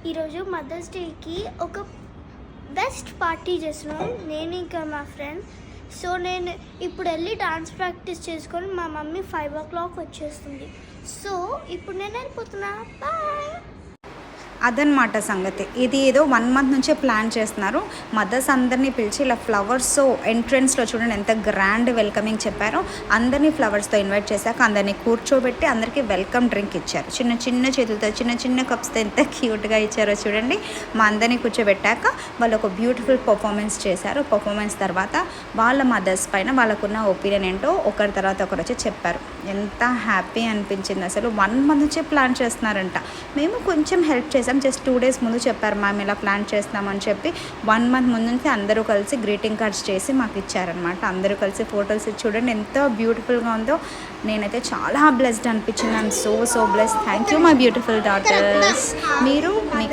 ఈరోజు మదర్స్ డేకి ఒక బెస్ట్ పార్టీ చేస్తున్నాం నేను ఇంకా మా ఫ్రెండ్. సో నేను ఇప్పుడు వెళ్ళి డాన్స్ ప్రాక్టీస్ చేసుకొని మా మమ్మీ 5 o'clock వచ్చేస్తుంది. సో ఇప్పుడు నేను వెళ్ళిపోతున్నా. బాయ్. అదనమాట సంగతి. ఇది ఏదో 1 month నుంచే ప్లాన్ చేస్తున్నారు. మదర్స్ అందరినీ పిలిచి ఇలా ఫ్లవర్స్తో ఎంట్రన్స్లో చూడండి ఎంత గ్రాండ్ వెల్కమింగ్ చెప్పారో. అందరినీ ఫ్లవర్స్తో ఇన్వైట్ చేశాక అందరినీ కూర్చోబెట్టి అందరికీ వెల్కమ్ డ్రింక్ ఇచ్చారు. చిన్న చిన్న చేతులతో చిన్న చిన్న కప్స్తో ఎంత క్యూట్గా ఇచ్చారో చూడండి. మా అందరినీ కూర్చోబెట్టాక వాళ్ళు ఒక బ్యూటిఫుల్ పర్ఫార్మెన్స్ చేశారు. పర్ఫార్మెన్స్ తర్వాత వాళ్ళ మదర్స్ పైన వాళ్ళకున్న ఒపీనియన్ ఏంటో ఒకరి తర్వాత ఒకరు వచ్చి చెప్పారు. ఎంత హ్యాపీ అనిపించింది అసలు. 1 month నుంచే ప్లాన్ చేస్తున్నారంట. మేము కొంచెం హెల్ప్ చేసాం. జస్ట్ 2 days ముందు చెప్పారు మ్యామ్ ఇలా ప్లాన్ చేస్తున్నామని చెప్పి 1 month ముందు నుంచి అందరూ కలిసి గ్రీటింగ్ కార్డ్స్ చేసి మాకు ఇచ్చారనమాట. అందరూ కలిసి ఫొటోస్ చూడండి ఎంత బ్యూటిఫుల్గా ఉందో. నేనైతే చాలా బ్లెస్డ్ అనిపించింది. I'm so blessed. Thank you my beautiful daughters. మీరు